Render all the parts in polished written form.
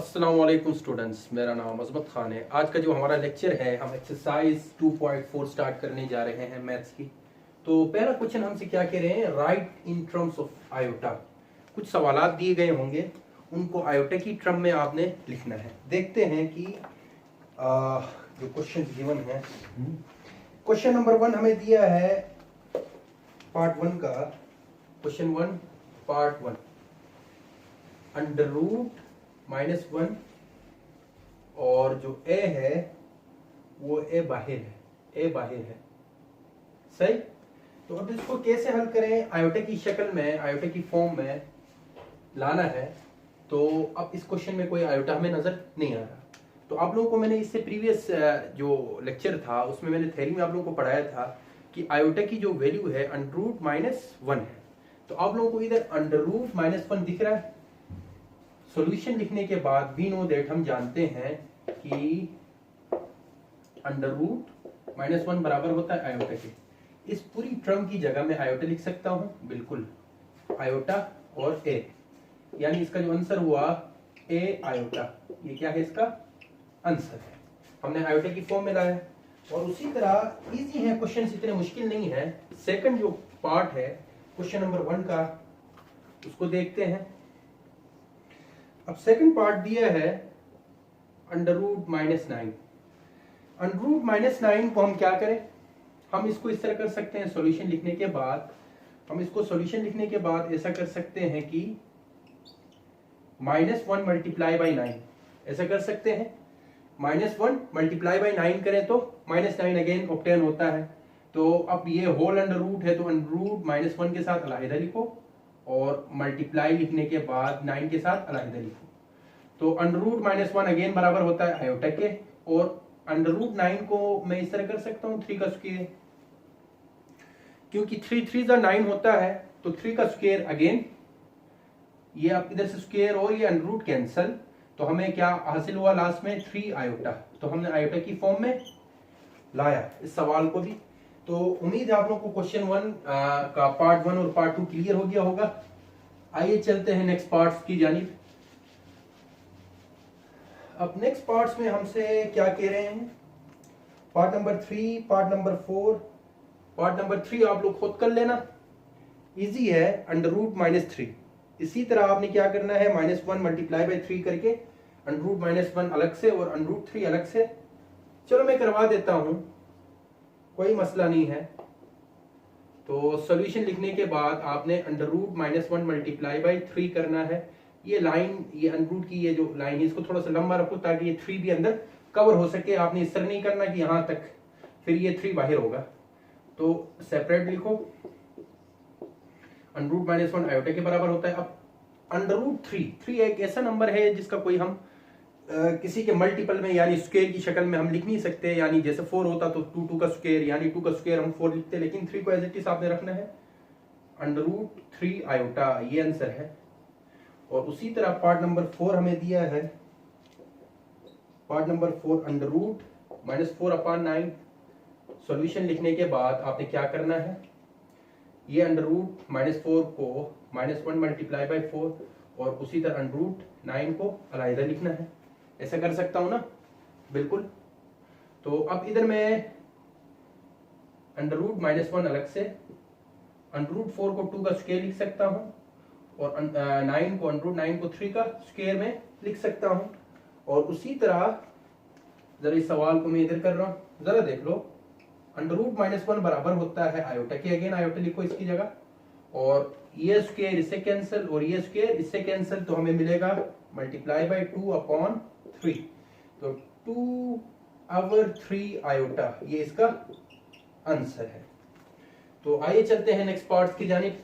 अस्सलाम वालेकुम स्टूडेंट्स, मेरा नाम अजमत खान है। आज का जो हमारा लेक्चर है, हम एक्सरसाइज 2.4 स्टार्ट करने जा रहे हैं मैथ्स की। तो पहला क्वेश्चन हमसे क्या कह रहे हैं, right in terms of iota. कुछ सवालात दिए गए होंगे, उनको आयोटा की टर्म में आपने लिखना है। देखते हैं कि जो क्वेश्चन गिवन है, क्वेश्चन नंबर 1 हमें दिया है पार्ट 1 का। क्वेश्चन 1 पार्ट 1, अंडर रूट -1 और जो ए है वो ए बाहर है। सही। तो अब इसको कैसे हल करें, आयोटा की शक्ल में, आयोटा की फॉर्म में लाना है। तो अब इस क्वेश्चन में कोई आयोटा हमें नजर नहीं आ रहा। तो आप लोगों को मैंने इससे प्रीवियस जो लेक्चर था उसमें मैंने थ्योरी में आप लोगों को पढ़ाया था कि आयोटा की जो वैल्यू है अंडर रूट -1 है। तो आप लोगों को इधर अंडर रूट -1 दिख रहा है। सॉल्यूशन लिखने के बाद वी नो दैट, हम जानते हैं कि अंडर रूट -1 बराबर होता है आयोटा के। इस पूरी टर्म की जगह मैं आयोटा लिख सकता हूं, बिल्कुल, आयोटा और ए, यानी इसका जो आंसर हुआ ए आयोटा। ये क्या है, इसका आंसर है। हमने आयोटा की फॉर्म में लाया। और उसी तरह इजी है क्वेश्चन, इतने मुश्किल नहीं है। सेकंड जो पार्ट है क्वेश्चन नंबर 1 का, उसको देखते हैं। अब सेकंड पार्ट दिया है अंडर रूट -9। अंडर रूट -9 को हम क्या करें, हम इसको इस तरह कर सकते हैं। सॉल्यूशन लिखने के बाद हम इसको सॉल्यूशन लिखने के बाद ऐसा कर सकते हैं कि -1 मल्टीप्लाई बाई 9, ऐसा कर सकते हैं। -1 मल्टीप्लाई बाई 9 करें तो -9 अगेन ऑब्टेन होता है। तो अब ये होल अंडर रूट है, तो अंडर रूट -1 के साथ अलहदा लिखो और मल्टीप्लाई लिखने के बाद 9 के साथ अलहदा लिखो। तो अंडर रूट -1 अगेन बराबर होता है आयोटा के। और अंडर रूट 9 को मैं इस तरह कर सकता हूं 3 का स्क्वायर, क्योंकि 3 3 9 होता है। तो 3 का स्क्वायर अगेन, ये आप इधर से स्क्वायर और ये अंडर रूट कैंसल। तो हमें क्या हासिल हुआ लास्ट में, 3 आयोटा। तो हमने आयोटा की फॉर्म में लाया इस सवाल को भी। तो उम्मीद है आप लोगों को क्वेश्चन 1 का पार्ट 1 और पार्ट 2 क्लियर हो गया होगा। आइए चलते हैं नेक्स्ट पार्ट्स की जानिब। अब नेक्स्ट पार्ट्स में हमसे क्या कह रहे हैं, part number 3, part number 4। Part number 3 आप लोग खुद कर लेना, इजी है, अंडर रूट -3। इसी तरह आपने क्या करना है, -1 मल्टीप्लाई बाई 3 करके अंडर रूट -1 अलग से और अंडर रूट 3 अलग से। चलो मैं करवा देता हूं, कोई मसला नहीं है। तो सॉल्यूशन लिखने के बाद आपने अंडर रूट -1 मल्टीप्लाई बाई 3 करना है। ये लाइन, ये अंडर रूट की ये जो लाइन है, इसको थोड़ा सा लंबा रखो ताकि ये 3 भी अंदर कवर हो सके। आपने इस तरह नहीं करना कि यहां तक, फिर ये 3 बाहर होगा। तो सेपरेट लिखो, अंडर रूट -1 आयोटा के बराबर होता है। अब अंडर रूट 3 एक ऐसा नंबर है जिसका कोई हम किसी के मल्टीपल में यानी स्क्वायर की शक्ल में हम लिख नहीं सकते। यानी जैसे 4 होता तो 2 का स्क्वायर, यानी 2 का स्क्वायर हम 4 लिखते, लेकिन 3 को एज इट इज आपने रखना है अंडर रूट 3 आयोटा। ये आंसर है। और उसी तरह पार्ट नंबर 4 हमें दिया है, part number 4 under root -4/9। Solution लिखने के बाद आपने क्या करना है, ये अंडर रूट -4 को -1 मल्टीप्लाई बाई 4 और उसी तरह अंडर रूट 9 को अलहदा लिखना है। ऐसा कर सकता हूं ना, बिल्कुल। तो अब इधर मैं अंडर रूट -1 अलग से, अंडर रूट 4 को 2 का स्क्वायर लिख सकता हूं और 9 को, अंडर रूट 9 को 3 का स्क्वायर में लिख सकता हूं। और उसी तरह जरा इस सवाल को मैं इधर कर रहा हूं, जरा देख लो। अंडर रूट -1 बराबर होता है आयोटा के, अगेन आयोटा लिखो इसकी जगह। और ये स्क्वायर इससे कैंसिल और ये स्क्वायर इससे कैंसिल, तो हमें मिलेगा मल्टीप्लाई बाई 2/3। तो 2/3 आयोटा, ये इसका आंसर है। तो आइए चलते हैं नेक्स्ट पार्ट की जानिब,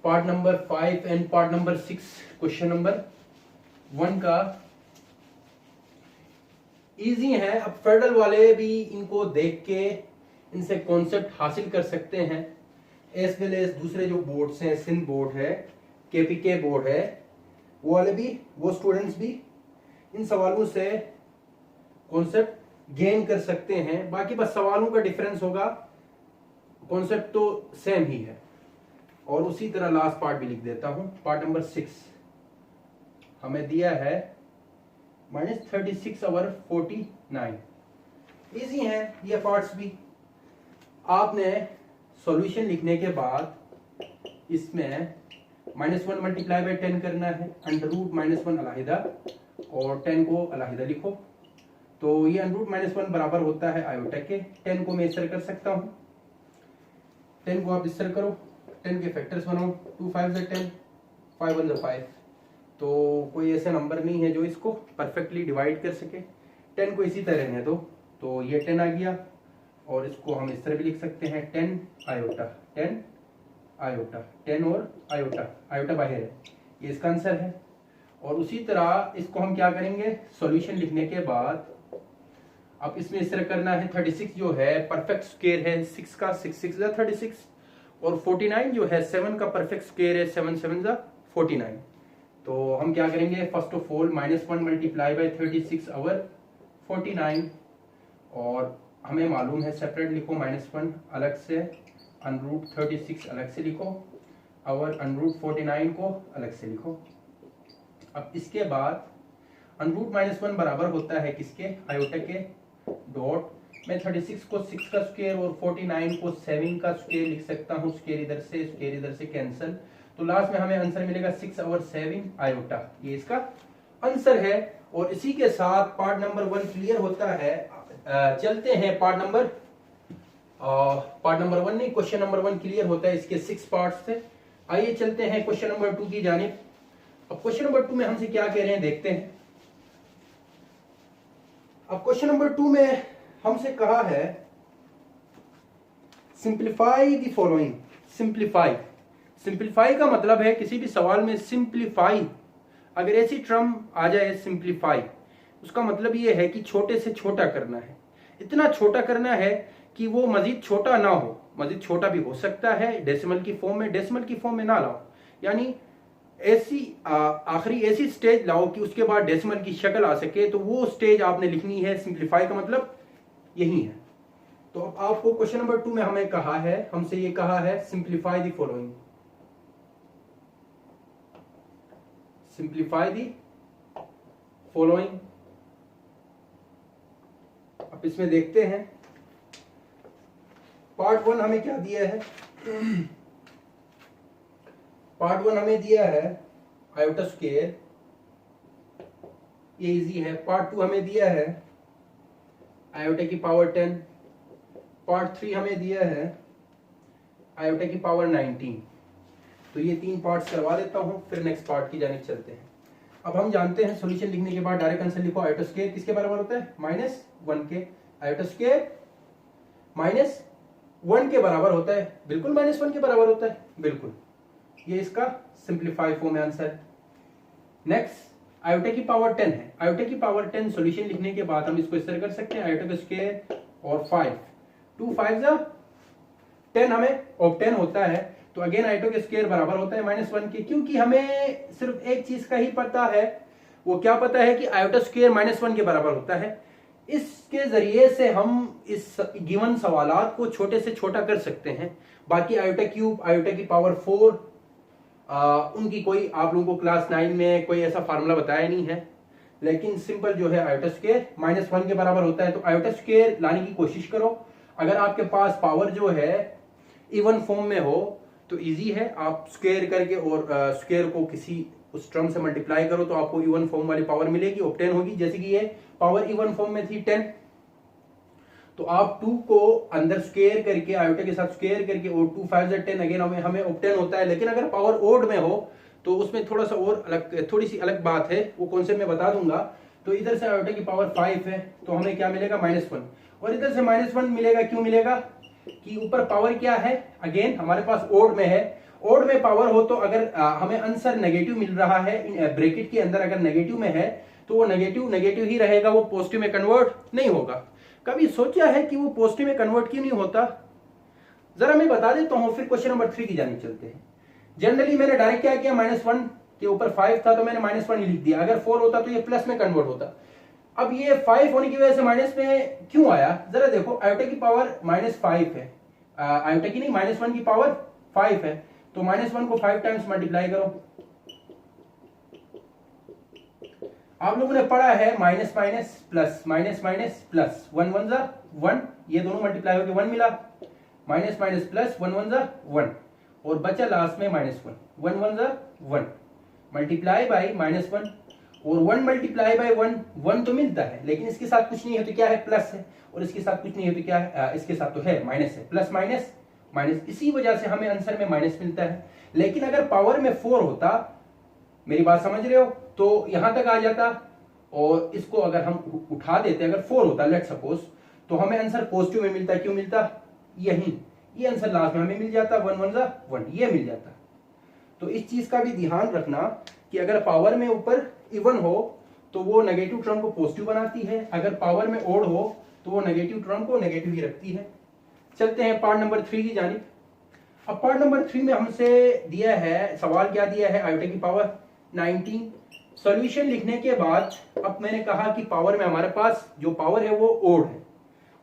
part number 5 and part number 6। Question number 1 का इजी है। अब फेडरल वाले भी इनको देख के इनसे कॉन्सेप्ट हासिल कर सकते हैं, एज वेल एज दूसरे जो बोर्ड्स हैं, सिंध बोर्ड है, केपीके बोर्ड है, वो वाले भी, वो स्टूडेंट्स भी इन सवालों से कॉन्सेप्ट गेन कर सकते हैं। बाकी बस सवालों का डिफरेंस होगा, कॉन्सेप्ट तो सेम ही है। और उसी तरह लास्ट पार्ट भी लिख देता हूं, पार्ट नंबर 6 हमें दिया है -36/49। इजी हैं ये पार्ट्स भी। आपने सॉल्यूशन लिखने के बाद इसमें -1 मल्टीप्लाई बाय 10 करना है, √-1 अलहदा और 10 को अलहदा लिखो। तो ये √-1 बराबर होता है आयोटा के। 10 को मैं इस तरह कर सकता हूँ, 10 को आप इस तरह करो, 10 के फैक्टर्स बनाओ, 2 5 10, 5 1 5। तो कोई ऐसा नंबर नहीं है जो इसको परफेक्टली डिवाइड कर सके। 10 को इसी तरह रहने दो, तो ये 10 आ गया और इसको हम इस तरह भी लिख सकते हैं 10 आयोटा, 10 आयोटा, 10 और आयोटा, आयोटा बाहर है, ये इसका आंसर है। और उसी तरह इसको हम क्या करेंगे, सॉल्यूशन लिखने के बाद अब इसमें इस तरह करना है। 36 जो है परफेक्ट स्क्वायर है 6 का, 6 6 जा 36, और 49 जो है 7 का परफेक्ट स्क्वायर है, 7 7 जा 49। तो हम क्या करेंगे, first of all -1 multiply bye 36/49, और हमें मालूम है सेपरेट लिखो, -1 अलग से, √36 अलग से लिखो और √49 को अलग से लिखो। अब इसके बाद √-1 बराबर होता है किसके, आयोटा के, डॉट मैं 36 को 6 का स्क्वायर और 49 को 7 का स्क्वायर लिख सकता हूँ, स्क्वायर इधर से कैंसिल, तो लास्ट में हमें आंसर मिलेगा 6/7 आयोटा। ये इसका आंसर है। और इसी के साथ पार्ट नंबर 1 क्लियर होता है। चलते हैं पार्ट नंबर 1 नहीं, क्वेश्चन नंबर 1 क्लियर होता है इसके 6 पार्ट से। आइए चलते हैं क्वेश्चन नंबर 2 की जानिब। अब क्वेश्चन नंबर 2 में हमसे क्या कह रहे हैं देखते हैं। अब क्वेश्चन नंबर 2 में हमसे कहा है सिंप्लीफाई द फॉलोइंग। सिंप्लीफाई का मतलब है किसी भी सवाल में सिंप्लीफाई, अगर ऐसी टर्म आ जाए सिंप्लीफाई, उसका मतलब ये है कि छोटे से छोटा करना है, इतना छोटा करना है कि वो मजीद छोटा ना हो। मजीद छोटा भी हो सकता है डेसिमल की फॉर्म में, डेसिमल की फॉर्म में ना लाओ, यानी ऐसी आखिरी ऐसी स्टेज लाओ कि उसके बाद डेसिमल की शक्ल आ सके, तो वो स्टेज आपने लिखनी है। सिंप्लीफाई का मतलब यही है। तो अब आपको क्वेश्चन नंबर 2 में हमें कहा है, हमसे ये कहा है simplify the following, simplify the following. अब इसमें देखते हैं पार्ट 1 हमें क्या दिया है। पार्ट 1 हमें दिया है आयोटा स्क्वायर, ये इजी है। पार्ट 2 हमें दिया है आयोटा की पावर 10। पार्ट 3 हमें दिया है आयोटा की पावर 19। तो ये 3 पार्ट्स करवा देता हूं, फिर नेक्स्ट पार्ट की जानिब चलते हैं। अब हम जानते हैं सॉल्यूशन लिखने के बाद डायरेक्ट आंसर लिखो। आयोटा स्क्वायर किसके बराबर होता है, -1 के। आयोटा स्क्वायर -1 के बराबर होता है, बिल्कुल -1 के बराबर होता है, बिल्कुल। ये इसका सिंप्लीफाई फॉर्म में आंसर है। नेक्स्ट आयोटा की पावर 10 है। आयोटा की पावर 10 सॉल्यूशन लिखने के बाद हम इसको इस तरह कर सकते हैं, आयोटा का स्क्वायर और 5, 2 5 जा 10 हमें ऑब्टेन होता है। तो अगेन आयोटा के स्क्वायर बराबर होता है -1 के, क्योंकि हमें सिर्फ एक चीज का ही पता है। वो क्या पता है कि आयोटा स्क्वायर -1 के बराबर होता है। इसके जरिए से हम इस गिवन सवालात को छोटे से छोटा कर सकते हैं। बाकी आयोटा क्यूब, आयोटा की पावर 4, उनकी कोई आप लोगों को क्लास 9 में कोई ऐसा फार्मूला बताया नहीं है, लेकिन सिंपल जो है आयोटा स्क्वायर -1 के बराबर होता है। तो आयोटा स्क्वायर लाने की कोशिश करो। अगर आपके पास पावर जो है इवन फॉर्म में हो तो इजी है, आप स्क्वायर करके और स्क्वायर को किसी उस टर्म से मल्टीप्लाई करो तो आपको इवन फॉर्म वाली पावर मिलेगी, ऑब्टेन होगी। जैसे कि ये पावर इवन फॉर्म में थी 10, तो आप 2 को अंदर स्क्वायर करके आयोटा के साथ स्क्वायर करके और 2 5 10 अगेन हमें ऑब्टेन होता है। लेकिन अगर पावर ओड में हो तो उसमें थोड़ा सा और अलग, थोड़ी सी अलग बात है, वो कौन से मैं बता दूंगा। तो इधर से आयोटा की पावर 5 है तो हमें क्या मिलेगा, -1, और इधर से -1 मिलेगा। क्यों मिलेगा कि ऊपर पावर क्या है, अगेन हमारे पास ओड में है। ओड में पावर हो तो अगर हमें आंसर नेगेटिव मिल रहा है ब्रैकेट के अंदर, अगर नेगेटिव में है तो वो नेगेटिव ही रहेगा, वो पॉजिटिव में कन्वर्ट नहीं होगा। कभी सोचा है कि वो पॉजिटिव में कन्वर्ट क्यों नहीं होता, जरा मैं बता देता हूं, फिर क्वेश्चन नंबर 3 की जानिब चलते हैं। जनरली मैंने डायरेक्ट क्या किया, -1 के ऊपर 5 था तो मैंने -1 ही लिख दिया। अगर 4 होता तो ये प्लस में कन्वर्ट होता। अब ये 5 होने की वजह से माइनस में क्यों आया, जरा देखो। आयोटा की पावर -5 है, आयोटा की नहीं, -1 की पावर 5 है, तो -1 को 5 टाइम्स मल्टीप्लाई करो। आप लोगों ने पढ़ा है minus minus plus, minus minus plus, one one जा वन, ये दोनों मल्टीप्लाई होकर वन मिला, minus minus plus, one one जा वन, और बचा लास्ट में माइनस वन, वन वन जा one, multiply by minus one, और one multiply by one, one तो मिलता है लेकिन इसके साथ कुछ नहीं है तो क्या है, प्लस है, और इसके साथ कुछ नहीं है तो क्या है, इसके साथ तो है माइनस है, प्लस माइनस माइनस, इसी वजह से हमें आंसर में माइनस मिलता है। लेकिन अगर पावर में 4 होता, मेरी बात समझ रहे हो, तो यहां तक आ जाता, और इसको अगर हम उठा देते, अगर 4 होता लेट सपोज, तो हमें आंसर पॉजिटिव में मिलता। क्यों मिलता, यही ये आंसर लास्ट में हमें मिल जाता, वन वन जा वन, ये मिल जाता। तो इस चीज का भी ध्यान रखना कि अगर पावर में ऊपर इवन हो तो वो नेगेटिव टर्म को पॉजिटिव बनाती है, अगर पावर में ओड हो तो वो नेगेटिव टर्म को नेगेटिव ही रखती है। चलते हैं पार्ट नंबर 3 की जानिब। अब पार्ट नंबर 3 में हमसे दिया है, सवाल क्या दिया है, आयोटा की पावर 19। सॉल्यूशन लिखने के बाद अब मैंने कहा कि पावर में हमारे पास जो पावर है वो ओड है,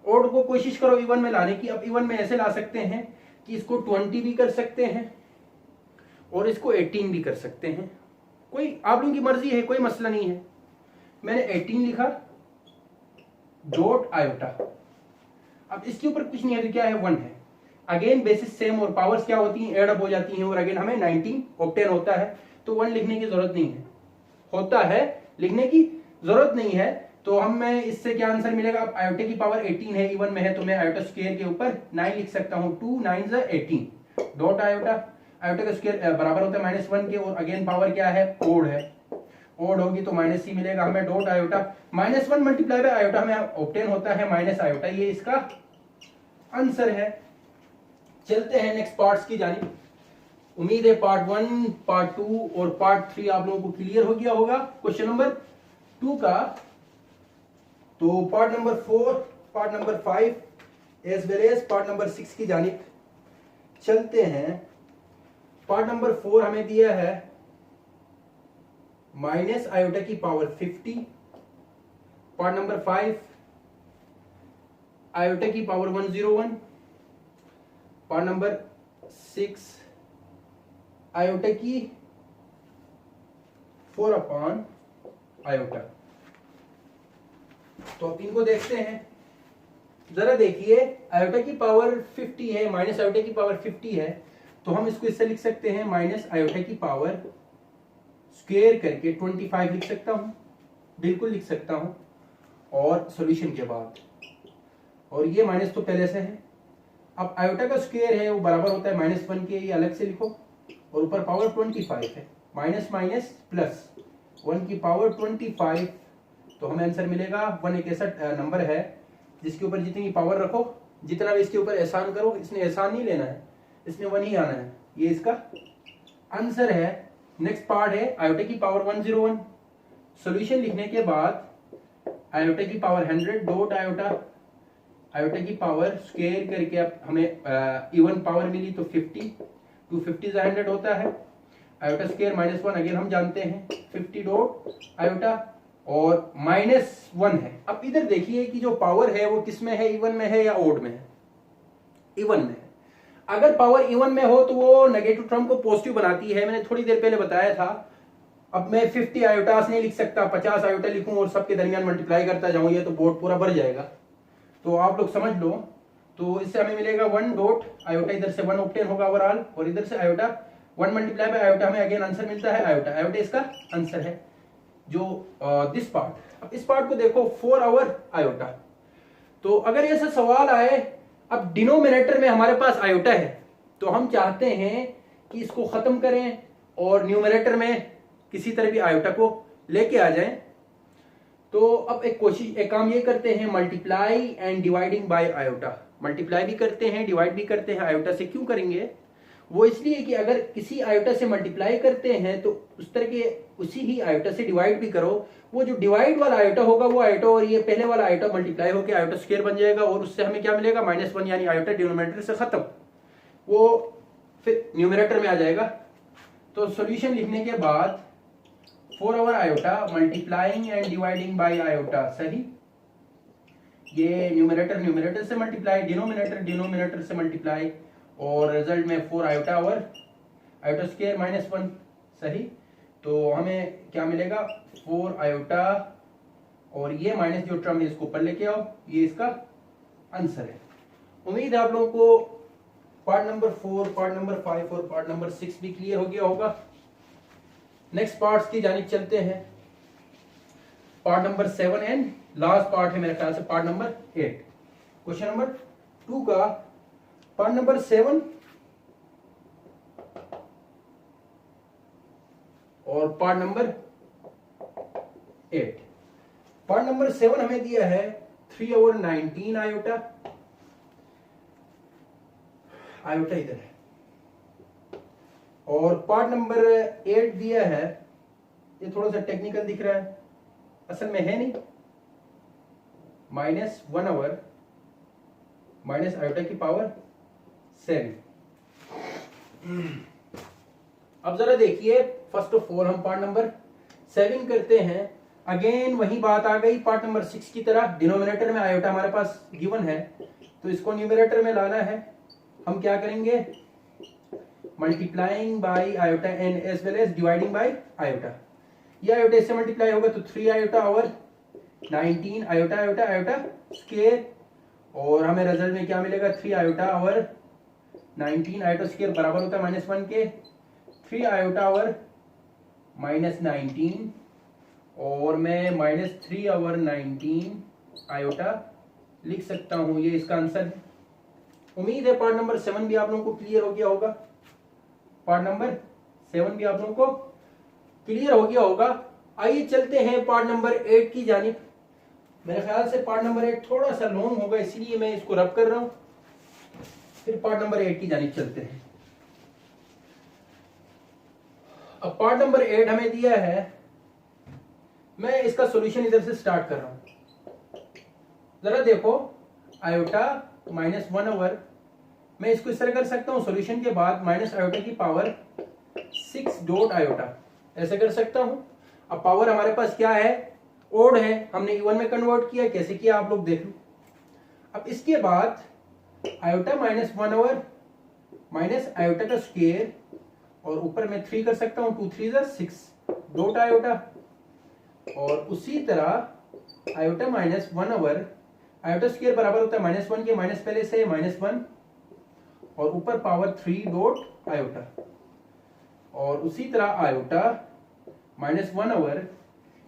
ओड को कोशिश करो इवन में लाने की। अब इवन में ऐसे ला सकते हैं कि इसको 20 भी कर सकते हैं और इसको 18 भी कर सकते हैं, कोई आप लोगों की मर्जी है, कोई मसला नहीं है। मैंने 18 लिखा डॉट आयोटा, अब इसके ऊपर कुछ नहीं है तो क्या है, 1 है। अगेन बेसिस सेम, और पावर्स क्या होती हैं, एड अप हो जाती हैं, और अगेन हमें 19 ऑब्टेन होता है, तो 1 लिखने की जरूरत नहीं है, होता है लिखने की जरूरत नहीं है। तो हमें इससे क्या आंसर मिलेगा, अब आयोटा की पावर 18 है, इवन में है, तो मैं आयोटा स्क्वायर के ऊपर 9 लिख सकता हूं, 2 9 18 डॉट आयोटा, आयोटा का स्क्वायर बराबर होता है -1 के, और अगेन पावर क्या है, ओड है, ओड होगी तो माइनस ही मिलेगा हमें, dot iota, -1 multiply bye iota हमें ऑब्टेन होता है माइनस आयोटा, ये इसका आंसर है। चलते हैं नेक्स्ट पार्ट्स की जानिब। उम्मीद है पार्ट 1, पार्ट 2 और पार्ट 3 आप लोगों को क्लियर हो गया होगा क्वेश्चन नंबर 2 का। तो part number 4, part number 5 as well as part number 6 की जानिब चलते हैं। पार्ट नंबर 4 हमें दिया है माइनस आयोटा की पावर 50, पार्ट नंबर 5 आयोटा की पावर 101, पार्ट नंबर 6 आयोटा की 4 अपॉन आयोटा। तो अब इनको देखते हैं, जरा देखिए, आयोटा की पावर 50 है, माइनस आयोटा की पावर 50 है, तो हम इसको इससे लिख सकते हैं माइनस आयोटा की पावर स्क्वायर करके 25 लिख सकता हूं, बिल्कुल लिख सकता हूं, और सॉल्यूशन के बाद, और ये माइनस तो पहले से है। अब आयोटा का स्क्वायर है वो बराबर होता है -1 के, ये अलग से लिखो, और ऊपर पावर 25 है, माइनस माइनस प्लस 1 की पावर 25, तो हमें आंसर मिलेगा 1 एक ऐसा नंबर है जिसके ऊपर जितनी पावर रखो, जितना भी इसके ऊपर एहसान करो, इसने एहसान नहीं लेना है, इसमें 1 ही आना है, ये इसका आंसर है। नेक्स्ट पार्ट है आयोटा की पावर 101। सॉल्यूशन लिखने के बाद आयोटा की पावर 100 डॉट आयोटा, आयोटा की पावर स्क्वायर करके अब हमें इवन पावर मिली तो 50, 250 100 होता है, आयोटा स्क्वायर -1 अगेन हम जानते हैं, 50 डॉट आयोटा, और -1 है। अब इधर देखिए कि जो पावर है वो किस में है, इवन में है या ओड में है, इवन में है। अगर पावर इवन में हो तो वो नेगेटिव टर्म को पॉजिटिव बनाती है, मैंने थोड़ी देर पहले बताया था। अब मैं 50 आयोटास नहीं लिख सकता, 50 आयोटा लिखूं और सबके दरमियान मल्टीप्लाई करता जाऊं, ये तो बोर्ड पूरा भर जाएगा, तो आप लोग समझ लो। तो इससे हमें मिलेगा 1 डॉट आयोटा, इधर से 1 ऑब्टेन होगा ओवरऑल, और इधर से आयोटा 1 मल्टीप्लाई बाय आयोटा, हमें अगेन आंसर मिलता है आयोटा, आयोटा इसका आंसर है जो दिस पार्ट। अब इस पार्ट को देखो 4 आवर आयोटा। तो अगर ऐसा सवाल आए, अब डिनोमिनेटर में हमारे पास आयोटा है, तो हम चाहते हैं कि इसको खत्म करें और न्यूमरेटर में किसी तरह भी आयोटा को लेके आ जाएं। तो अब एक काम ये करते हैं, multiply and dividing by iota, multiply भी करते हैं डिवाइड भी करते हैं आयोटा से। क्यों करेंगे, वो इसलिए कि अगर किसी आयोटा से मल्टीप्लाई करते हैं तो उस तरह के उसी ही आयोटा से डिवाइड भी करो, वो जो डिवाइड वाला आयोटा होगा वो आयोटा और ये पहले वाला आयोटा मल्टीप्लाई होकर आयोटा स्क्वायर बन जाएगा, और उससे हमें क्या मिलेगा, -1, यानी आयोटा डिनोमिनेटर से खत्म, वो फिर न्यूमरेटर में आ जाएगा। तो सॉल्यूशन लिखने के बाद 4 over iota multiplying and dividing by iota, सही, ये न्यूमरेटर से मल्टीप्लाई, डिनोमिनेटर से मल्टीप्लाई, और रिजल्ट में 4 आयोटा और आयोटा स्क्वायर -1, सही। तो हमें क्या मिलेगा 4 आयोटा, और ये माइनस जो टर्म है इसको ऊपर लेके आओ, ये इसका आंसर है। उम्मीद है आप लोगों को पार्ट नंबर 4, पार्ट नंबर 5 और पार्ट नंबर 6 भी क्लियर हो गया होगा। नेक्स्ट पार्ट्स की जानिब चलते हैं। Part number 7 and last part है मेरे ख्याल से पार्ट नंबर 8। क्वेश्चन नंबर 2 का पार्ट नंबर 7 और पार्ट नंबर 8। पार्ट नंबर 7 हमें दिया है 3 ओवर 19 आयोटा, आयोटा इधर है, और पार्ट नंबर 8 दिया है, ये थोड़ा सा टेक्निकल दिख रहा है, असल में है नहीं, -1 ओवर माइनस आयोटा की पावर 7। अब जरा देखिए, फर्स्ट ऑफ ऑल हम पार्ट नंबर 7 करते हैं। अगेन वही बात आ गई पार्ट नंबर 6 की तरह, डिनोमिनेटर में आयोटा हमारे पास गिवन है, तो इसको न्यूमरेटर में लाना है। हम क्या करेंगे, multiplying by iota and as well as dividing by iota. ये आयोटा इससे मल्टीप्लाई होगा तो 3 iota over 19 iota iota iota square, और हमें रिजल्ट में क्या मिलेगा 3 आयोटा ओवर 19 आयोटा स्क्वायर बराबर होता है -1 के 3 आयोटा ओवर -19, और मैं -3 ओवर 19 आयोटा लिख सकता हूं। ये इसका आंसर है। उम्मीद है पार्ट नंबर 7 भी आप लोगों को क्लियर हो गया होगा। पार्ट नंबर 7 भी आप लोगों को क्लियर हो गया होगा। आइए चलते हैं पार्ट नंबर 8 की जानिब। मेरे ख्याल से पार्ट नंबर 8 थोड़ा सा लॉन्ग होगा, इसलिए मैं इसको रब कर रहा हूं। फिर पार्ट नंबर 8 की जानिब चलते हैं। अब पार्ट नंबर 8 हमें दिया है, मैं इसका सॉल्यूशन इधर से स्टार्ट कर रहा हूं। जरा देखो, आयोटा -1 ओवर, मैं इसको इस तरह कर सकता हूं, सॉल्यूशन के बाद माइनस आयोटा की पावर 6 डॉट आयोटा, ऐसे कर सकता हूं। अब पावर हमारे पास क्या है, ओड है, हमने इवन में कन्वर्ट किया, कैसे किया आप लोग देख लो। अब इसके बाद आयोटा -1 ओवर माइनस आयोटा का स्क्वायर, और ऊपर मैं 3 कर सकता हूं, 2 3 6 डॉट आयोटा, और उसी तरह आयोटा -1 ओवर आयोटा स्क्वायर बराबर होता है -1 के, माइनस पहले से -1, और ऊपर पावर 3 डॉट आयोटा, और उसी तरह iota -1 over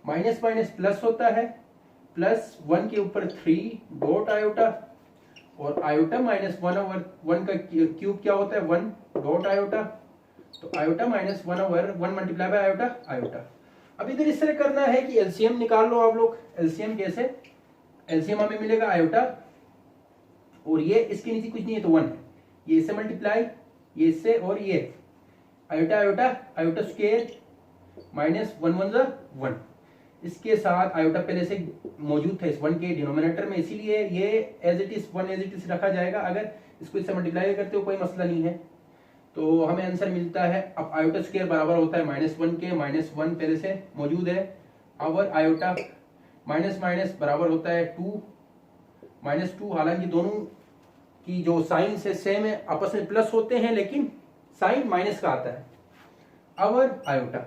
minus minus plus होता है, +1 के ऊपर 3 डॉट आयोटा, और आयोटा -1 ओवर 1 का क्यूब क्या होता है 1 डॉट आयोटा, तो iota -1 over 1 multiply bye iota iota. अब इधर इस तरह करना है कि एलसीएम निकाल लो आप लोग। एलसीएम कैसे, एलसीएम हमें मिलेगा आयोटा, और ये इसके नीचे कुछ नहीं है तो 1 है, ये इससे मल्टीप्लाई, ये इससे, और ये आयोटा आयोटा आयोटा स्क्वायर -1 1 1, इसके साथ आयोटा पहले से मौजूद था इस 1 के डिनोमिनेटर में, इसीलिए ये as it is 1 as it is रखा जाएगा। अगर इसको इससे मल्टीप्लाई करते हो कोई मसला नहीं है, तो हमें आंसर मिलता है। अब आयोटा स्क्वायर बराबर होता है -1 के, -1 पहले से मौजूद है, और आयोटा माइनस माइनस बराबर होता है 2 -2, हालांकि दोनों की जो साइन से सेम है, आपस में प्लस होते हैं, लेकिन साइन माइनस का आता है, और आयोटा।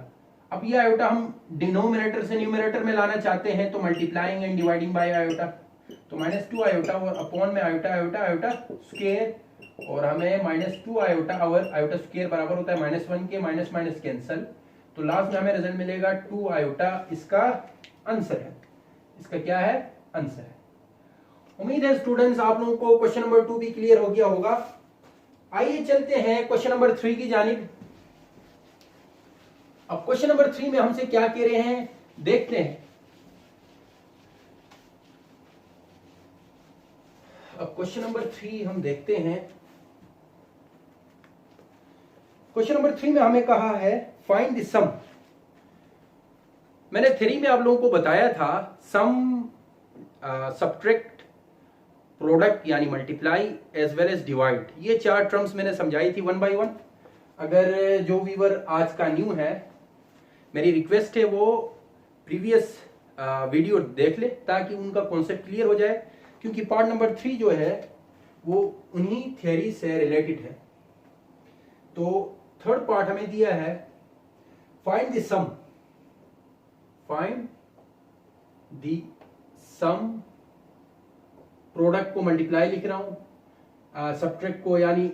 अब ये आयोटा हम डिनोमिनेटर से न्यूमरेटर में लाना चाहते हैं, तो multiplying and dividing by iota, तो -2 आयोटा और अपॉन में आयोटा आयोटा आयोटा स्क्वायर, और हमें -2 आयोटा और आयोटा स्क्वायर बराबर होता है -1 के, माइनस माइनस कैंसल, तो लास्ट में हमें रिजल्ट मिलेगा 2 आयोटा। इसका आंसर है, इसका क्या है आंसर है। उम्मीद है स्टूडेंट्स आप लोगों को क्वेश्चन नंबर 2 भी क्लियर हो गया होगा। आइए चलते हैं क्वेश्चन नंबर 3 की जानिब। अब क्वेश्चन नंबर 3 में हमसे क्या कह रहे हैं देखते हैं। अब क्वेश्चन नंबर 3 हम देखते हैं। क्वेश्चन नंबर 3 में हमें कहा है फाइंड द सम। मैंने 3 में आप लोगों को बताया था सम, सब्ट्रैक्ट, प्रोडक्ट यानी multiply as well as divide, ये 4 टर्म्स मैंने समझाई थी 1 बाय 1। अगर जो व्यूअर आज का न्यू है, मेरी रिक्वेस्ट है वो प्रीवियस वीडियो देख ले, ताकि उनका कॉन्सेप्ट क्लियर हो जाए, क्योंकि पार्ट नंबर 3 जो है वो उन्हीं थ्योरी से रिलेटेड है। तो थर्ड पार्ट हमें दिया है find the sum, find the sum, product को मल्टीप्लाई लिख रहा हूं, सब्ट्रैक्ट को यानी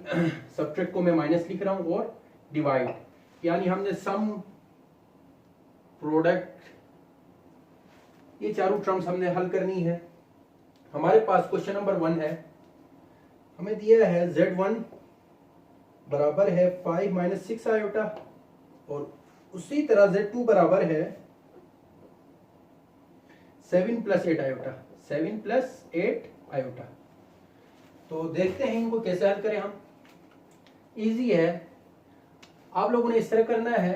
सब्ट्रैक्ट को मैं माइनस लिख रहा हूं और डिवाइड, यानी हमने सम प्रोडक्ट, ये चारों टर्म्स हमने हल करनी है। हमारे पास क्वेश्चन नंबर 1 है, हमें दिया है Z1 बराबर है 5 माइनस 6 आयोटा और उसी तरह Z2 बराबर है 7 प्लस 8 आयोटा, 7 प्लस 8 आयोटा। तो देखते हैं इनको कैसे हल करें हम। इजी है, आप लोगों ने इस तरह करना है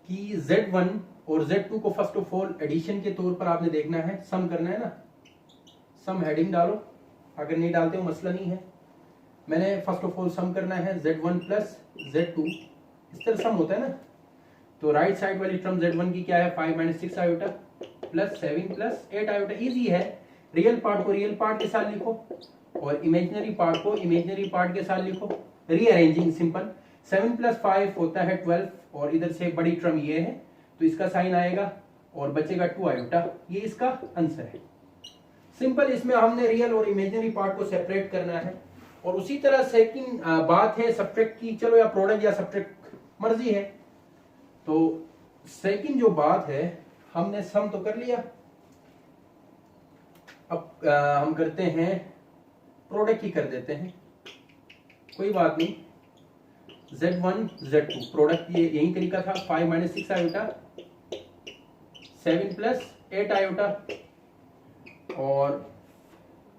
कि Z1 और Z2 को फर्स्ट ऑफ ऑल एडिशन के तौर पर आपने देखना है, सम करना है ना, सम हेडिंग डालो, अगर नहीं डालते हो मसला नहीं है। मैंने फर्स्ट ऑफ ऑल सम करना है Z1 प्लस Z2, इस तरह सम होता है ना। तो राइट साइड वाली टर्म Z1 की क्या है 5 minus 6 iota plus 7 plus 8 iota. Easy है, रियल पार्ट को रियल पार्ट के साथ लिखो और इमेजिनरी पार्ट को इमेजिनरी पार्ट के साथ लिखो, रीअरेंजिंग सिंपल। 7 प्लस 5 होता है 12 और इधर से बड़ी टर्म ये है तो इसका साइन आएगा और बचेगा 2 आयोटा, ये इसका आंसर है। सिंपल, इसमें हमने रियल और इमेजिनरी पार्ट को सेपरेट करना है। और उसी तरह सेकंड बात है सब्ट्रैक्ट की, चलो या प्रोडक्ट या सब्ट्रैक्ट मर्जी है। तो सेकंड जो बात है, हमने सम तो कर लिया, अब हम करते हैं प्रोडक्ट ही कर देते हैं, कोई बात नहीं। Z1 Z2 प्रोडक्ट, ये यही तरीका था, 5 माइनस 6 आयोटा 7 प्लस 8 आयोटा। और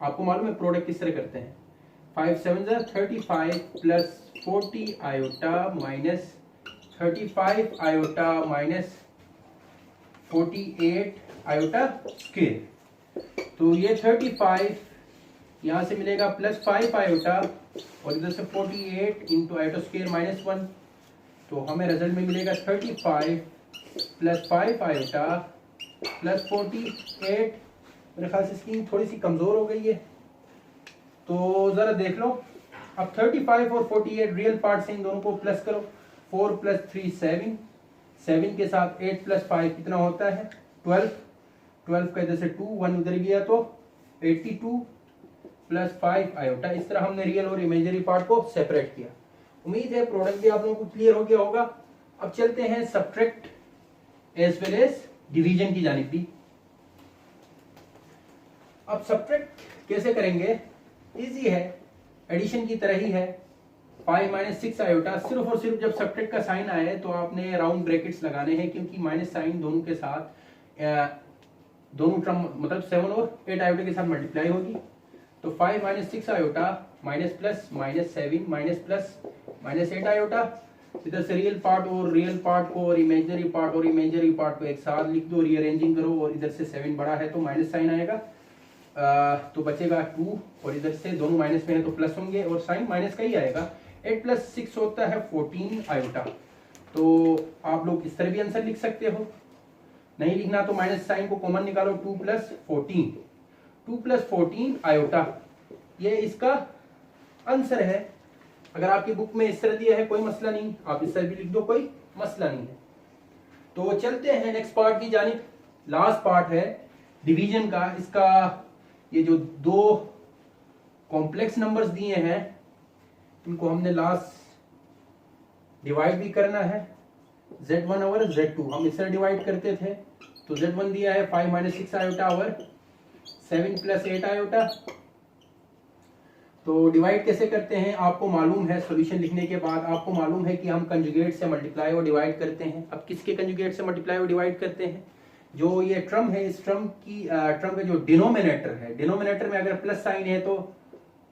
आपको मालूम है प्रोडक्ट किस तरह करते हैं, 5 7 35 plus 40 iota minus 35 iota minus 48 iota square. तो ये 35 यहां से मिलेगा प्लस 5 आयोटा और इधर से 48 इंटू आयोटा स्क्वायर माइनस 1, तो हमें रिजल्ट में मिलेगा 35 प्लस 5 आयोटा प्लस 48। मेरे ख्याल से स्क्रीन थोड़ी सी कमजोर हो गई है, तो जरा देख लो। अब 35 और 48 रियल पार्ट से इन दोनों को प्लस करो, 4 प्लस 3 7, 7 के साथ 8 प्लस 5 कितना होता है 12, 12 का इधर से 2 1 उधर गया तो 82 प्लस 5 आयोटा। इस तरह हमने रियल और इमेजिनरी पार्ट को सेपरेट किया। उम्मीद है प्रोडक्ट भी आप लोगों को क्लियर हो गया होगा। अब चलते हैं subtract as well as division की जानिब भी। अब सब्ट्रैक्ट कैसे करेंगे, इजी है, एडिशन की तरह ही है। 5 माइनस 6 आयोटा, सिर्फ और सिर्फ जब सब्ट्रैक्ट का साइन आए तो आपने राउंड ब्रैकेट्स लगाने हैं, क्योंकि माइनस साइन दोनों के साथ दोनों टर्म मतलब 7 और 8 आयोटा के साथ मल्टीप्लाई होगी। तो 5 minus 6 iota minus plus minus 7 minus plus minus 8 iota. इधर से रियल पार्ट और रियल पार्ट को और इमेजिनरी पार्ट को एक साथ लिख दो, रीअरेंजिंग करो, और इधर से 7 बड़ा है तो माइनस साइन आएगा, तो बचेगा 2 और इधर से दोनों माइनस में है तो प्लस होंगे और साइन माइनस का ही आएगा। 8 प्लस 6 होता है 14 आयोटा। तो आप लोग इस तरह भी आंसर लिख सकते हो, नहीं लिखना तो माइनस साइन को कॉमन निकालो, 2 प्लस 14, 2 प्लस 14 आयोटा, ये इसका आंसर है। अगर आपकी बुक में इस तरह दिया है कोई मसला नहीं, आप इस तरह भी लिख दो, कोई मसला नहीं है। तो चलते हैं नेक्स्ट पार्ट की जानिब। लास्ट पार्ट है डिवीजन का। इसका ये जो दो कॉम्प्लेक्स नंबर्स दिए हैं इनको हमने लास्ट डिवाइड भी करना है। Z1 ओवर Z2 हम इस तरह डिवाइड करते थे। तो Z1 दिया है 5 minus 6 iota over 7 plus 8 iota. तो डिवाइड कैसे करते हैं आपको मालूम है, सॉल्यूशन लिखने के बाद आपको मालूम है कि हम कंजुगेट से मल्टीप्लाई और डिवाइड करते हैं। अब किसके कंजुगेट से मल्टीप्लाई और डिवाइड करते हैं, जो ये टर्म है इस टर्म का जो डिनोमिनेटर है, डिनोमिनेटर में अगर प्लस साइन है तो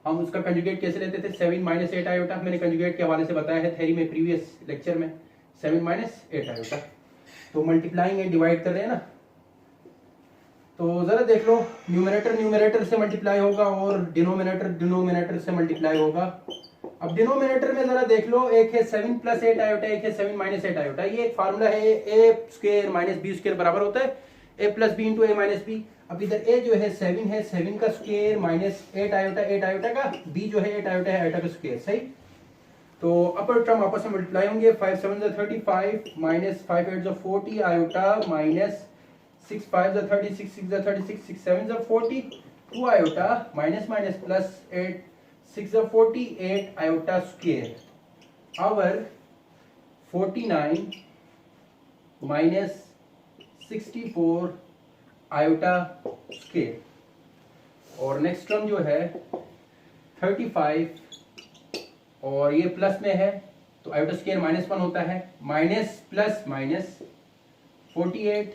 हम उसका कंजुगेट कैसे लेते थे, 7 माइनस 8 आयोटा। मैंने कंजुगेट के हवाले से बताया है थ्योरी में, प्रीवियस लेक्चर में, 7 माइनस 8 आयोटा। तो मल्टीप्लाइंग एंड डिवाइड कर रहे हैं ना, तो जरा देख लो, न्यूमरेटर न्यूमरेटर से मल्टीप्लाई होगा और डिनोमिनेटर डिनोमिनेटर से मल्टीप्लाई होगा। अब डिनोमिनेटर में जरा देख लो, एक है 7 प्लस 8 आयोटा, एक है 7 माइनस 8 आयोटा। ये एक फार्मूला है, ए स्क्वायर माइनस बी स्क्वायर बराबर होता है ए प्लस बी इंटू ए माइनस बी। अब इधर ए जो है 7 है, 7 का स्क्वायर माइनस 8 आयोटा, 8 आयोटा का, बी जो है 8 आयोटा है, आयोटा का स्क्वायर, सही। तो अपर टर्म आपस में मल्टीप्लाई होंगे, 5 7 35 minus 5 8 40 iota minus 6 5 36 6 36 6 7 40 2 iota minus minus plus 8 6 48 iota square over 49 minus 64 iota square. और नेक्स्ट टर्म जो है 35 और ये प्लस में है तो आयोटा स्क्वायर माइनस 1 होता है, माइनस प्लस माइनस 48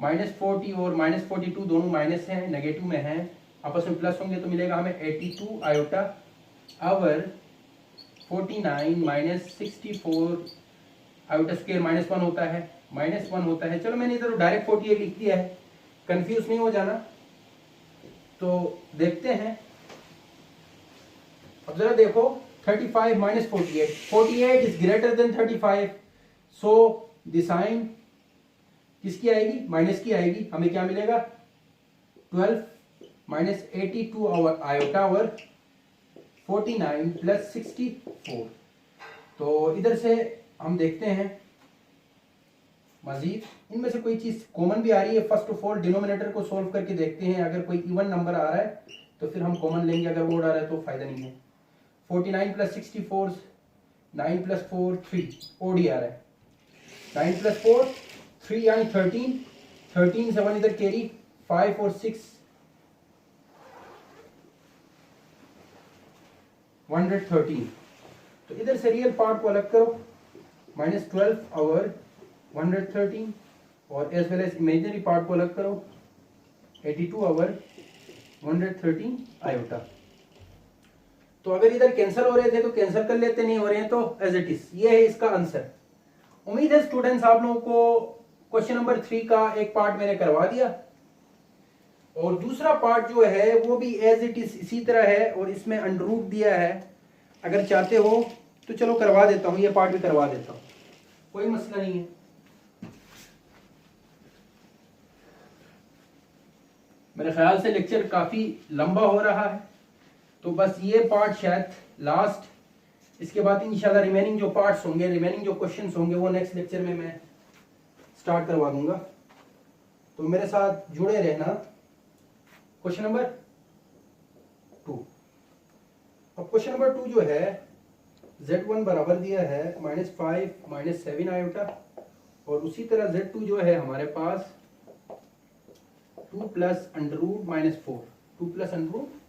माइनस 40 और माइनस 42 दोनों माइनस हैं, नेगेटिव में हैं, आपस में प्लस होंगे तो मिलेगा हमें 82 iota over 49 minus 64 iota square minus 1 होता है, माइनस 1 होता है। चलो मैंने इधर डायरेक्ट 48 लिख दिया है, कंफ्यूज नहीं हो जाना। तो देखते हैं, अब जरा देखो 35 minus 48 is greater than 35, so the sign किसकी आएगी, माइनस की आएगी। हमें क्या मिलेगा 12 minus 82 over iota over 49 plus 64। तो इधर से हम देखते हैं मजीद इनमें से कोई चीज कॉमन भी आ रही है। फर्स्ट ऑफ ऑल डिनोमिनेटर को सॉल्व करके देखते हैं, अगर कोई इवन नंबर आ रहा है तो फिर हम कॉमन लेंगे, अगर वो आ रहा है तो फायदा नहीं है। 49 प्लस 64 9 प्लस 4 3 ओडी आ रहा है, 9 प्लस 4 3 यानी 13 13 7 इधर कैरी 5 और 6 113। तो इधर से रियल पार्ट को अलग करो, माइनस 12 ओवर 113 और as well as imaginary part को अलग करो 82 ओवर 113 आयोटा। तो अगर इधर कैंसिल हो रहे थे तो कैंसिल कर लेते, नहीं हो रहे हैं तो एज इट इज। ये है इसका आंसर। उम्मीद है स्टूडेंट्स आप लोगों को क्वेश्चन नंबर 3 का एक पार्ट मैंने करवा दिया और दूसरा पार्ट जो है वो भी एज इट इज इसी तरह है और इसमें अंडर रूट दिया है। अगर चाहते हो तो चलो करवा देता हूं, ये पार्ट भी करवा देता हूं, कोई मसला नहीं है। मेरे ख्याल से लेक्चर काफी लंबा हो रहा है तो बस ये पार्ट शायद लास्ट, इसके बाद इंशाल्लाह रिमेनिंग जो पार्ट्स होंगे, रिमेनिंग जो क्वेश्चंस होंगे वो नेक्स्ट लेक्चर में मैं स्टार्ट करवा दूंगा। तो मेरे साथ जुड़े रहना। Question number 2। अब क्वेश्चन नंबर 2 जो है Z1 बराबर दिया है -5 -7 आयोटा और उसी तरह Z2 जो है हमारे पास 2 plus under root -4 2 plus under root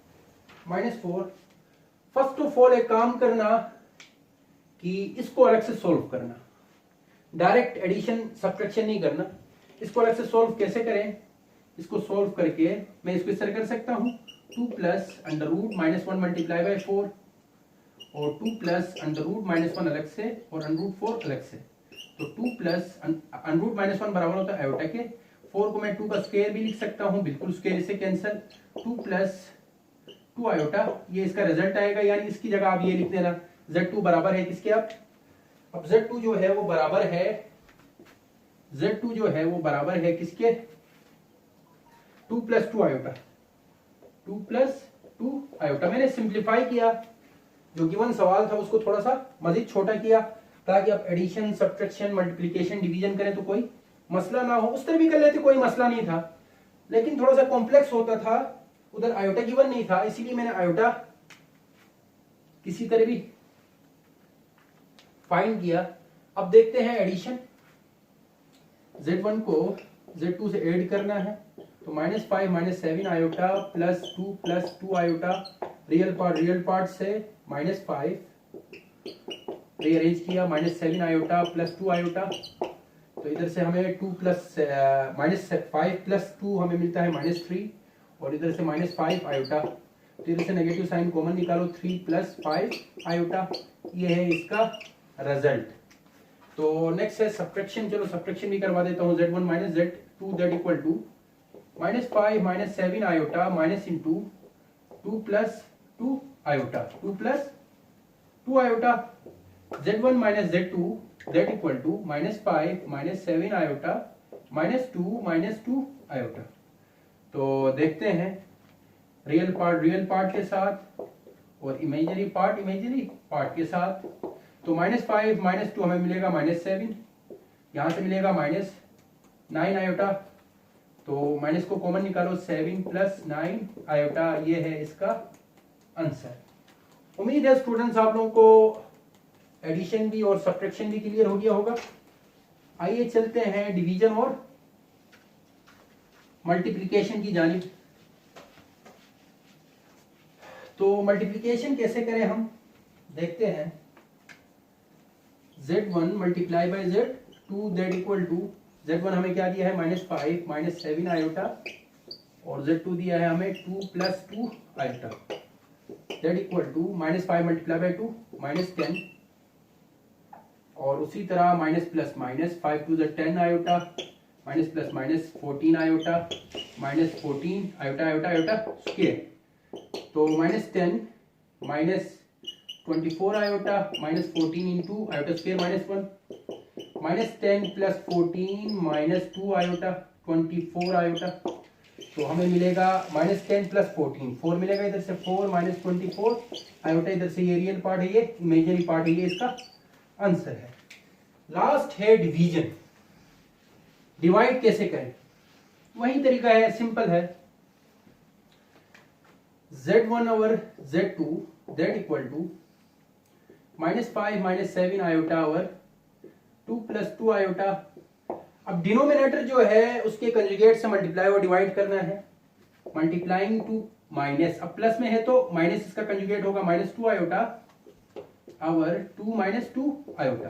-4। First of all एक काम करना कि इसको अलग से सॉल्व करना, डायरेक्ट एडिशन सब्ट्रैक्शन नहीं करना। इसको अलग से सॉल्व कैसे करें, इसको सॉल्व करके मैं इसको इस तरह कर सकता हूं 2 plus under root -1 multiply by 4 और 2 प्लस अंडर रूट -1 अलग से और अंडर रूट 4 अलग से। तो 2 प्लस अंडर रूट -1 बराबर होता है आयोटा के, 4 को मैं 2 का स्क्वायर भी लिख सकता हूं, बिल्कुल स्क्वायर से कैंसिल, 2 प्लस 2 आयोटा, ये इसका रिजल्ट आएगा। यानी इसकी जगह आप ये लिख देना Z2 बराबर है किसके, अब Z2 जो है वो बराबर है, Z2 जो है वो बराबर है किसके 2 प्लस 2 आयोटा, 2 प्लस 2 आयोटा। मैंने सिंप्लीफाई किया, जो गिवन सवाल था उसको थोड़ा सा मजीद छोटा किया ताकि आप एडिशन सब्ट्रैक्शन मल्टीप्लिकेशन डिवीजन करें तो कोई मसला ना हो। उस तरह भी कर लेते कोई मसला नहीं था, लेकिन थोड़ा सा कॉम्प्लेक्स होता था, उधर आयोटा गिवन नहीं था, इसीलिए मैंने आयोटा किसी तरह भी फाइंड किया। अब देखते हैं एडिशन, Z1 को Z2 से ऐड करना है तो -5 -7 iota plus 2 iota, real part से -5 रीअरेंज किया, -7 आयोटा प्लस 2 आयोटा। तो इधर से हमें 2 प्लस -5 प्लस 2 हमें मिलता है -3 और इधर से -5 आयोटा। तो इधर से नेगेटिव साइन कॉमन निकालो, 3 प्लस 5 आयोटा, ये है इसका रिजल्ट। तो नेक्स्ट है सब्ट्रैक्शन, चलो सब्ट्रैक्शन भी करवा देता हूँ। Z1 minus Z2 that equal to -5 -7 iota minus into 2 plus 2 iota, 2 plus 2 iota. Z1 minus Z2 that equal to -5 -7 iota -2 iota. तो देखते हैं रियल पार्ट के साथ और इमेजिनरी पार्ट के साथ। तो -5 -2 हमें मिलेगा -7, यहाँ से मिलेगा -9 आयोटा। तो माइनस को कॉमन निकालो, 7 + 9 आयोटा, ये है इसका आंसर। उम्मीद है स्टूडेंट्स आप लोगों को एडिशन भी और सब्ट्रैक्शन भी क्लियर हो गया होगा। आइए चलते हैं डिवीजन और मल्टीप्लिकेशन की जानिब। तो मल्टीप्लिकेशन कैसे करें हम देखते हैं। Z1 × Z2 Z = Z1 हमें क्या दिया है, -5 -7 आयोटा, और Z2 दिया है हमें 2 + 2 आयोटा। Z = -5 × 2 -10, और उसी तरह minus plus minus, 5 × 2 = 10 iota, minus plus minus 14 iota, -14 iota iota iota square. तो -10 -24 iota, -14 × iota square -1, -10 + 14 -2 iota, 24 iota. तो हमें मिलेगा -10 + 14, 4 मिलेगा इधर से, 4 -24 आयोटा, इधर से ये रियल पार्ट है, ये इमेजिनरी पार्ट है, ये इसका आंसर है। लास्ट है डिवीजन। डिवाइड कैसे करें, वही तरीका है, सिंपल है। Z1 / Z2 Z = -5 -7 आयोटा और 2 + 2 आयोटा। अब डिनोमिनेटर जो है उसके कंजुगेट से मल्टीप्लाई और डिवाइड करना है। मल्टीप्लाइंग टू माइनस, अब प्लस में है तो माइनस इसका कंजुगेट होगा, -2 आयोटा और 2 - 2 आयोटा।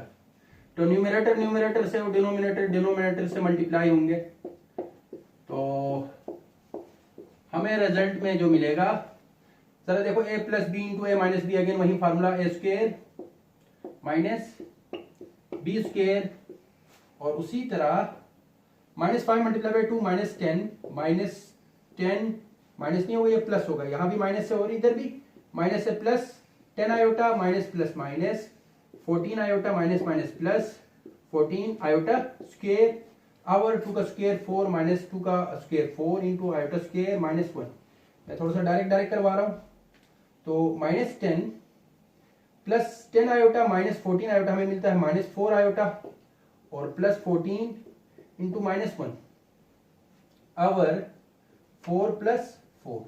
तो न्यूमरेटर से और डिनोमिनेटर से मल्टीप्लाई होंगे। तो हमें रिजल्ट में जो मिलेगा, जरा देखो, a + b × a - b, again वही फार्मूला, a² - b², और उसी तरह -5 × 2 -10, -10 माइनस नहीं होगा, ये प्लस होगा, यहां भी माइनस से, और इधर भी माइनस से plus, 10 iota minus plus minus, 14 iota minus minus plus, 14 iota square, over 2 का स्क्वायर 4 -2 का स्क्वायर 4 × आयोटा स्क्वायर -1। मैं थोड़ा सा डायरेक्ट करवा रहा हूं। तो -10 + 10 आयोटा -14 आयोटा हमें मिलता है -4 आयोटा, और +14 × -1 आवर 4 + 4।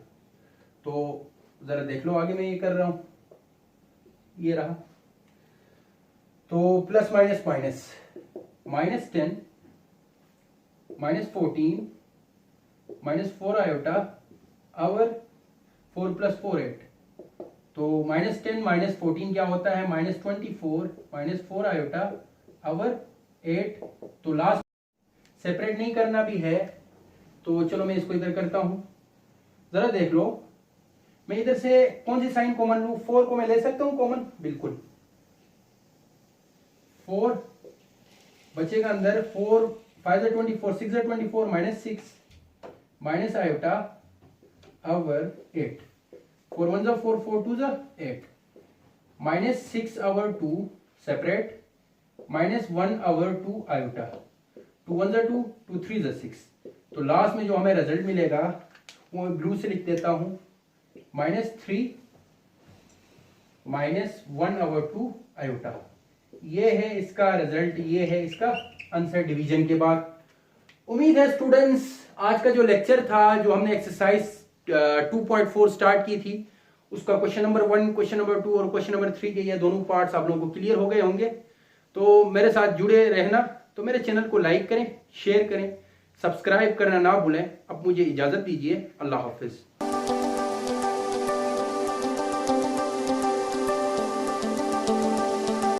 तो जरा देख लो, आगे मैं ये कर रहा हूं, ये रहा। तो plus minus minus, -10 -14 -4 iota over 4 + 4 8। तो -10 -14 क्या होता है, -24 -4 आयोटा आवर 8। तो लास्ट सेपरेट नहीं करना भी है, तो चलो मैं इसको इधर करता हूं। जरा देख लो, मैं इधर से कौन सी साइन कॉमन लूं, 4 को मैं ले सकता हूं कॉमन, बिल्कुल 4 बचेगा अंदर, 4 5 × 24 6 × 24 -6 minus iota our 8, 4 1 = 4 4 2 = 8, -6 our 2 separate, -1 our 2 iota, 2 1 = 2 2 3 = 6। तो लास्ट में जो हमें रिजल्ट मिलेगा वो ब्लू से लिख देता हूं, -3 -1 आवर 2 आयोटा। ये है इसका रिजल्ट, ये है इसका आंसर डिवीजन के बाद। उम्मीद है स्टूडेंट्स आज का जो लेक्चर था, जो हमने एक्सरसाइज 2.4 स्टार्ट की थी, उसका क्वेश्चन नंबर 1, क्वेश्चन नंबर 2 और क्वेश्चन नंबर 3 के ये दोनों पार्ट्स आप लोगों को क्लियर हो गए होंगे। तो मेरे साथ जुड़े रहना। तो मेरे चैनल को लाइक करें, शेयर करें, सब्सक्राइब करना ना भूलें। अब मुझे इजाजत दीजिए, अल्लाह हाफिज।